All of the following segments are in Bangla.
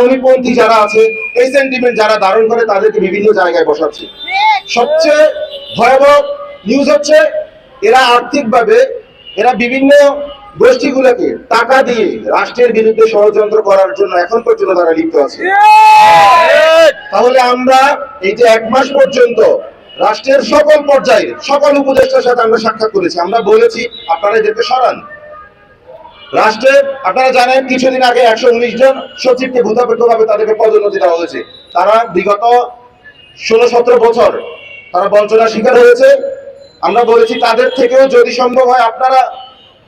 আওয়ামীপন্থী যারা আছে, এই সেন্টিমেন্ট যারা ধারণ করে তাদেরকে বিভিন্ন জায়গায় বসাচ্ছে। সবচেয়ে ভয়াবহ নিউজ হচ্ছে এরা আর্থিকভাবে এরা বিভিন্ন গোষ্ঠীগুলোকে টাকা দিয়ে রাষ্ট্রের বিরুদ্ধে ষড়যন্ত্র করার জন্য এখন পর্যন্ত তারা লিপ্ত আছে। তাহলে আমরা এই যে 1 মাস পর্যন্ত রাষ্ট্রের সকল পর্যায়ে সকল উপদেষ্টার সাথে আমরা সাক্ষাৎ করেছি, আমরা বলেছি আপনারা এদেরকে সরান। রাষ্ট্রের আপনারা জানেন কিছুদিন আগে 119 জন সচিবকে ভূতাপেক্ষভাবে তাদেরকে পদোন্নতি দেওয়া হয়েছে। তারা বিগত 16-17 বছর তারা বঞ্চনার শিকার হয়েছে। আমরা বলেছি তাদের থেকেও যদি সম্ভব হয় আপনারা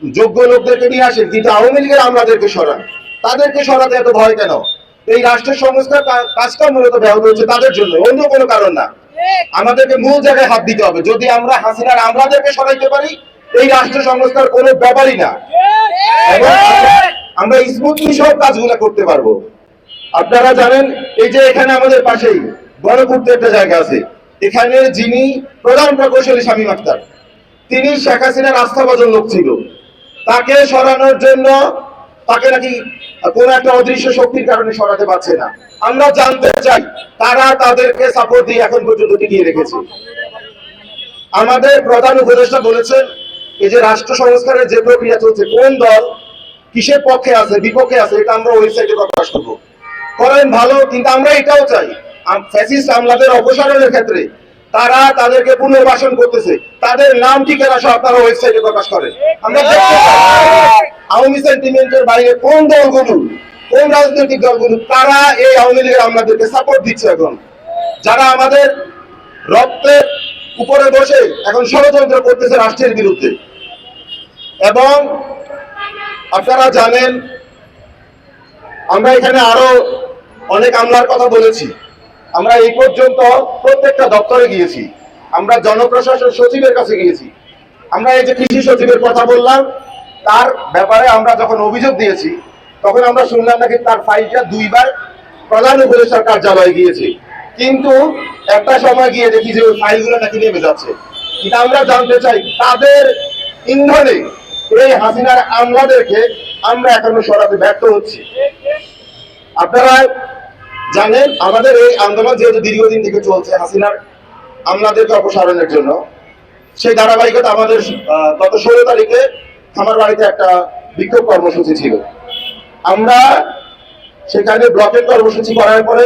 যোগ্য লোকদেরকে নিয়ে আসেন, কিন্তু আওয়ামী লীগের আমলাদেরকে সরান। তাদেরকে সরাতে এত ভয় কেন? এই রাষ্ট্রের সংস্কার কাজটা মূলত ব্যাহত হচ্ছে তাদের জন্য, অন্য কোনো কারণ না। আমাদেরকে মূল জায়গায় হাত দিতে হবে। যদি আমরা হাসিনার আমলাদেরকে সরাইতে পারি, এই রাষ্ট্র সংস্কার কোনো ব্যাপারই না, এবং আমরা স্মুথলি সব কাজগুলো করতে পারবো। আপনারা জানেন এই যে এখানে আমাদের পাশেই গণপূর্তে একটা জায়গা আছে, এখানে যিনি প্রধান প্রকৌশলী শামীম আখতার, তিনি শেখ হাসিনার আস্থাভাজন লোক ছিল। তাকে সরানোর জন্য তাকে নাকি কোন একটা অদৃশ্য শক্তির কারণে সরাতে পারছে না। আমরা জানতে চাই তারা তাদেরকে সাপোর্ট দিয়ে এখন পর্যন্ত টিকিয়ে রেখেছে। আমাদের প্রধান উপদেষ্টা বলেছেন এই যে রাষ্ট্র সংস্কারের যে প্রক্রিয়া চলছে, কোন দল কিসের পক্ষে আছে বিপক্ষে আছে এটা আমরা ওয়েবসাইটে প্রকাশ করবো। করেন ভালো, কিন্তু আমরা এটাও চাই ফ্যাসিস্ট আমলাদের অপসারণের ক্ষেত্রে তারা তাদেরকে পুনর্বাসন করতেছে, তাদের নাম ঠিকানা সব আপনারা ওয়েবসাইটে প্রকাশ করেন। আমরা দেখতে চাই আওয়ামী সেন্টিমেন্টের বাইরে কোন দলগুলো, কোন রাজনৈতিক দলগুলো তারা এই আওয়ামী লীগের আমলাদেরকে সাপোর্ট দিচ্ছে। এখন যারা আমাদের রক্তের উপরে বসে এখন ষড়যন্ত্র করতেছে রাষ্ট্রের বিরুদ্ধে। এবং আপনারা জানেন আমরা এখানে আরো অনেক আমলার কথা বলেছি। আমরা এই পর্যন্ত প্রত্যেকটা দপ্তরে গিয়েছি, আমরা জনপ্রশাসন সচিবের কাছে গিয়েছি। আমরা এই যে কৃষি সচিবের কথা বললাম, তার ব্যাপারে আমরা যখন অভিযোগ দিয়েছি তখন আমরা শুনলাম নাকি তার ফাইলটা 2 বার প্রধান উপদেষ্টার কার্যালয়ে গিয়েছে, কিন্তু একটা সময় গিয়ে দেখি যে ওই ফাইলগুলো নাকি নেমে যাচ্ছে। কিন্তু আমরা জানতে চাই তাদের ইন্ধনে এই হাসিনার আমলাদেরকে আমরা এখনো সরাতে ব্যর্থ হচ্ছি। আপনারা জানেন আমাদের এই আন্দোলন যেহেতু দীর্ঘদিন থেকে চলছে হাসিনার আমলাদেরকে অপসারণের জন্য, সেই ধারাবাহিকতা আমাদের গত 16 তারিখে আমার বাড়িতে একটা বিক্ষোভ কর্মসূচি ছিল। আমরা সেখানে ব্লকের কর্মসূচি করার পরে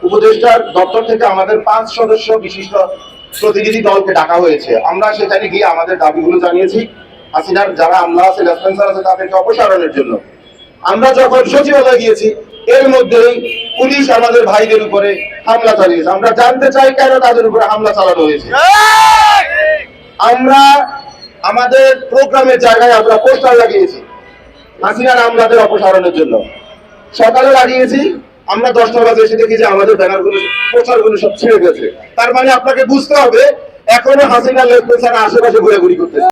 উপদেষ্টার দপ্তর থেকে আমাদের 5 সদস্য বিশিষ্ট প্রতিনিধি দলকে ডাকা হয়েছে। আমরা সেখানে গিয়ে আমাদের দাবিগুলো জানিয়েছি, হাসিনার যারা আমলা আছে লেফটেন্যান্ট আছে তাদেরকে অপসারণের জন্য। আমরা যখন সচিবালয়ে গিয়েছি এর মধ্যেই পুলিশ আমাদের ভাইদের উপরে হামলা চালিয়েছে। আমরা জানতে চাই কেন তাদের উপরে হামলা চালানো হয়েছে। আমরা আমাদের প্রোগ্রামের জায়গায় আমরা পোস্টার লাগিয়েছি হাসিনার আমলাদের অপসারণের জন্য, সকালে লাগিয়েছি। আমরা 10টা বাজে এসে দেখি যে আমাদের ব্যানারগুলো পোস্টারগুলো সব ছিঁড়ে গেছে। তার মানে আপনাকে বুঝতে হবে এখনো হাসিনা লেফটেন্যান্ট আশেপাশে ঘোরাঘুরি করতেছে।